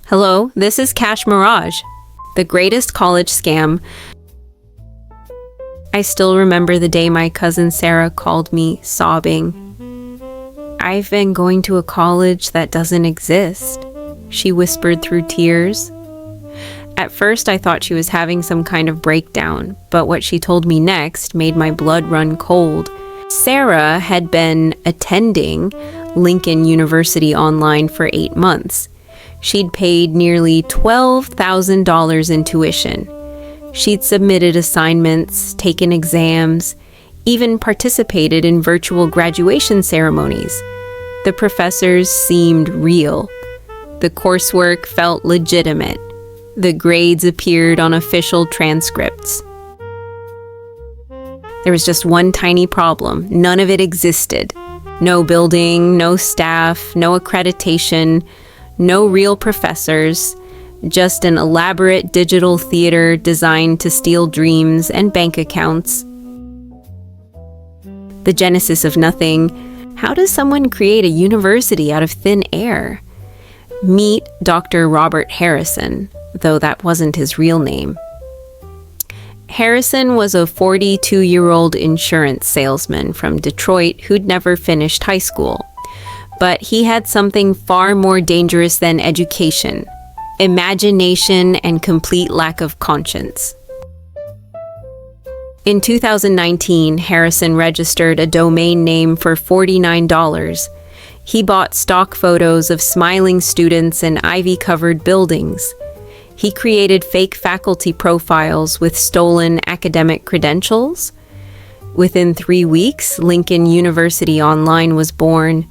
Hello, this is Cash Mirage, the greatest college scam. I still remember the day my cousin Sarah called me, sobbing. "I've been going to a college that doesn't exist," she whispered through tears. At first, I thought she was having some kind of breakdown, but what she told me next made my blood run cold. Sarah had been attending Lincoln University online for 8 months. She'd paid nearly $12,000 in tuition. She'd submitted assignments, taken exams, even participated in virtual graduation ceremonies. The professors seemed real. The coursework felt legitimate. The grades appeared on official transcripts. There was just one tiny problem. None of it existed. No building, no staff, no accreditation, no real professors, just an elaborate digital theater designed to steal dreams and bank accounts. The genesis of nothing. How does someone create a university out of thin air? Meet Dr. Robert Harrison, though that wasn't his real name. Harrison was a 42-year-old insurance salesman from Detroit who'd never finished high school. But he had something far more dangerous than education: imagination and complete lack of conscience. In 2019, Harrison registered a domain name for $49. He bought stock photos of smiling students in ivy-covered buildings. He created fake faculty profiles with stolen academic credentials. Within 3 weeks, Lincoln University Online was born.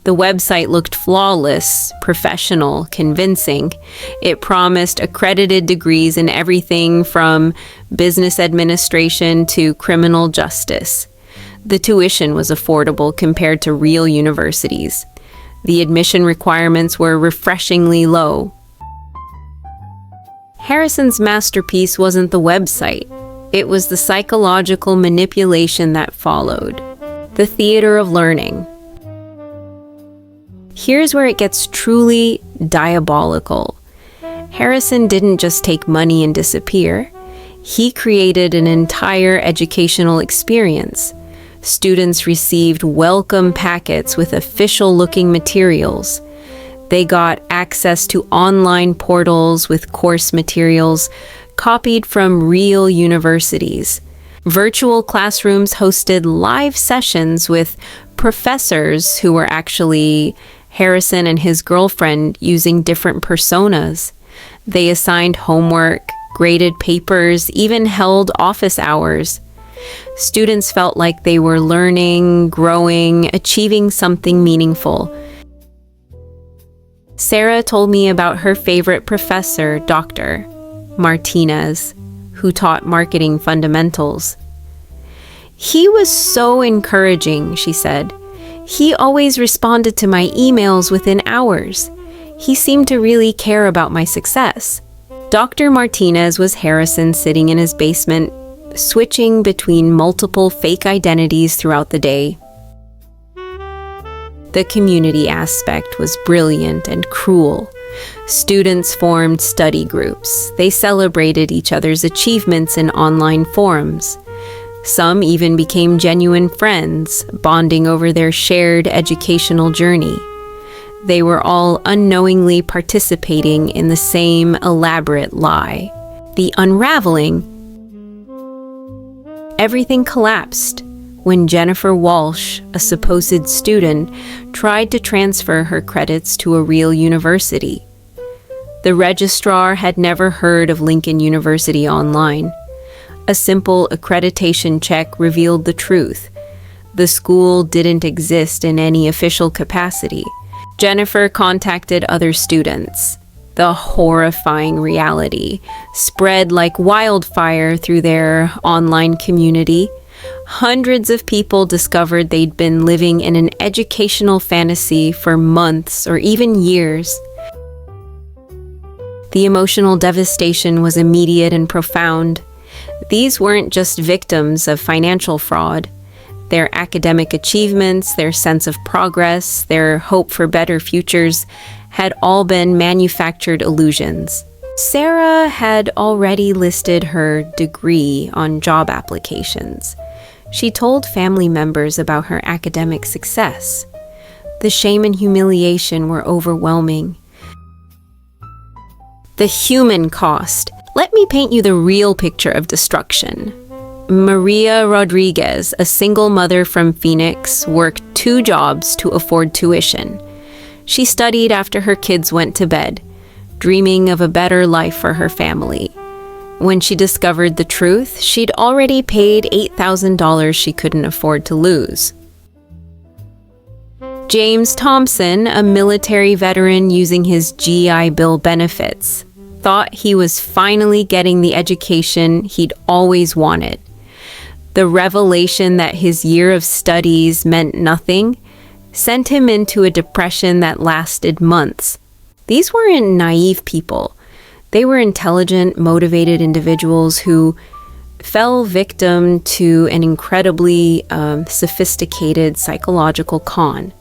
The website looked flawless, professional, convincing. It promised accredited degrees in everything from business administration to criminal justice. The tuition was affordable compared to real universities. The admission requirements were refreshingly low. Harrison's masterpiece wasn't the website. It was the psychological manipulation that followed. The theater of learning. Here's where it gets truly diabolical. Harrison didn't just take money and disappear. He created an entire educational experience. Students received welcome packets with official-looking materials. They got access to online portals with course materials copied from real universities. Virtual classrooms hosted live sessions with professors who were actually Harrison and his girlfriend using different personas. They assigned homework, graded papers, even held office hours. Students felt like they were learning, growing, achieving something meaningful. Sarah told me about her favorite professor, Dr. Martinez, who taught marketing fundamentals. "He was so encouraging," she said. "He always responded to my emails within hours. He seemed to really care about my success." Dr. Martinez was Harrison sitting in his basement, switching between multiple fake identities throughout the day. The community aspect was brilliant and cruel. Students formed study groups. They celebrated each other's achievements in online forums. Some even became genuine friends, bonding over their shared educational journey. They were all unknowingly participating in the same elaborate lie. The unraveling. Everything collapsed when Jennifer Walsh, a supposed student, tried to transfer her credits to a real university. The registrar had never heard of Lincoln University Online. A simple accreditation check revealed the truth. The school didn't exist in any official capacity. Jennifer contacted other students. The horrifying reality spread like wildfire through their online community. Hundreds of people discovered they'd been living in an educational fantasy for months or even years. The emotional devastation was immediate and profound. These weren't just victims of financial fraud. Their academic achievements, their sense of progress, their hope for better futures had all been manufactured illusions. Sarah had already listed her degree on job applications. She told family members about her academic success. The shame and humiliation were overwhelming. The human cost. Let me paint you the real picture of destruction. Maria Rodriguez, a single mother from Phoenix, worked 2 jobs to afford tuition. She studied after her kids went to bed, dreaming of a better life for her family. When she discovered the truth, she'd already paid $8,000 she couldn't afford to lose. James Thompson, a military veteran using his GI Bill benefits, thought he was finally getting the education he'd always wanted. The revelation that his year of studies meant nothing sent him into a depression that lasted months. These weren't naive people. They were intelligent, motivated individuals who fell victim to an incredibly sophisticated psychological con.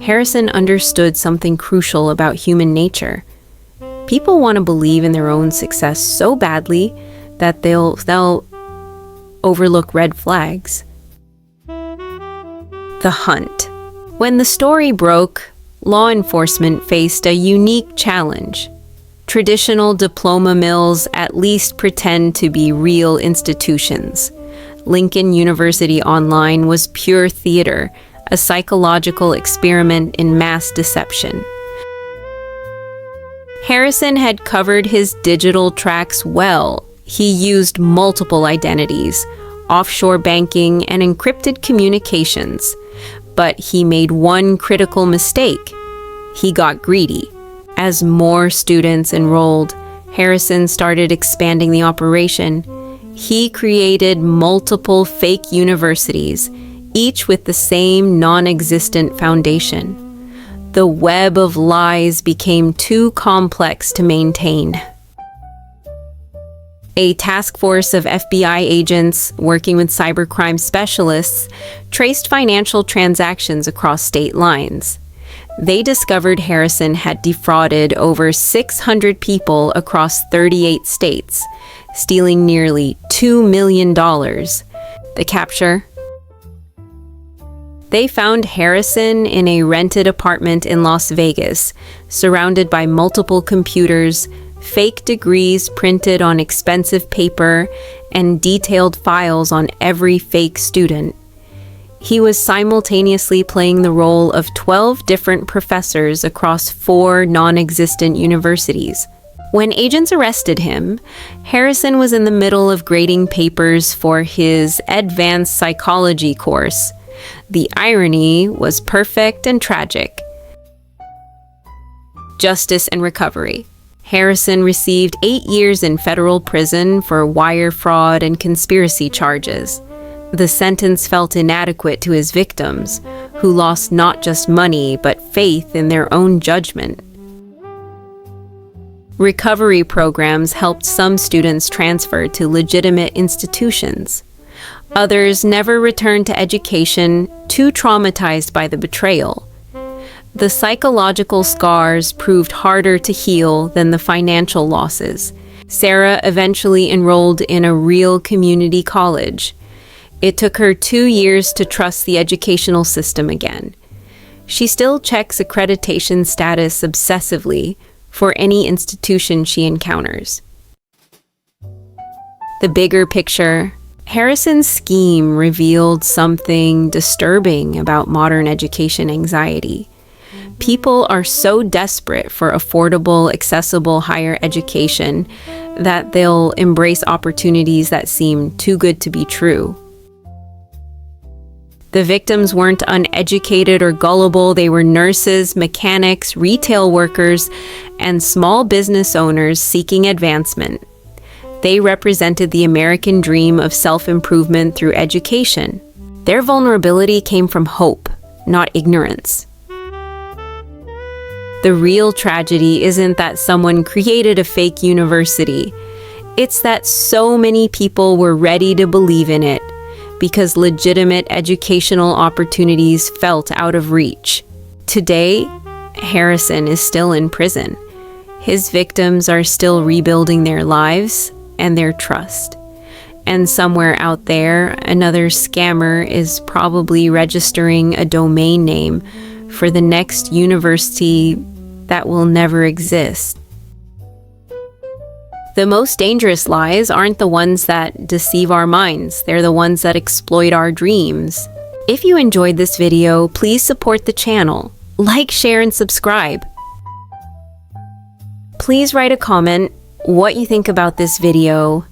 Harrison understood something crucial about human nature. People want to believe in their own success so badly that they'll overlook red flags. The hunt. When the story broke, law enforcement faced a unique challenge. Traditional diploma mills at least pretend to be real institutions. Lincoln University Online was pure theater, a psychological experiment in mass deception. Harrison had covered his digital tracks well. He used multiple identities, offshore banking, and encrypted communications. But he made one critical mistake. He got greedy. As more students enrolled, Harrison started expanding the operation. He created multiple fake universities, each with the same non-existent foundation. The web of lies became too complex to maintain. A task force of FBI agents working with cybercrime specialists traced financial transactions across state lines. They discovered Harrison had defrauded over 600 people across 38 states, stealing nearly $2 million. The capture? They found Harrison in a rented apartment in Las Vegas, surrounded by multiple computers, fake degrees printed on expensive paper, and detailed files on every fake student. He was simultaneously playing the role of 12 different professors across 4 non-existent universities. When agents arrested him, Harrison was in the middle of grading papers for his advanced psychology course. The irony was perfect and tragic. Justice and recovery. Harrison received 8 years in federal prison for wire fraud and conspiracy charges. The sentence felt inadequate to his victims, who lost not just money but faith in their own judgment. Recovery programs helped some students transfer to legitimate institutions. Others never returned to education, too traumatized by the betrayal. The psychological scars proved harder to heal than the financial losses. Sarah eventually enrolled in a real community college. It took her 2 years to trust the educational system again. She still checks accreditation status obsessively for any institution she encounters. The bigger picture. Harrison's scheme revealed something disturbing about modern education anxiety. People are so desperate for affordable, accessible higher education that they'll embrace opportunities that seem too good to be true. The victims weren't uneducated or gullible. They were nurses, mechanics, retail workers, and small business owners seeking advancement. They represented the American dream of self-improvement through education. Their vulnerability came from hope, not ignorance. The real tragedy isn't that someone created a fake university. It's that so many people were ready to believe in it because legitimate educational opportunities felt out of reach. Today, Harrison is still in prison. His victims are still rebuilding their lives and their trust. And somewhere out there, another scammer is probably registering a domain name for the next university that will never exist. The most dangerous lies aren't the ones that deceive our minds. They're the ones that exploit our dreams. If you enjoyed this video, please support the channel. Like, share, and subscribe. Please write a comment what you think about this video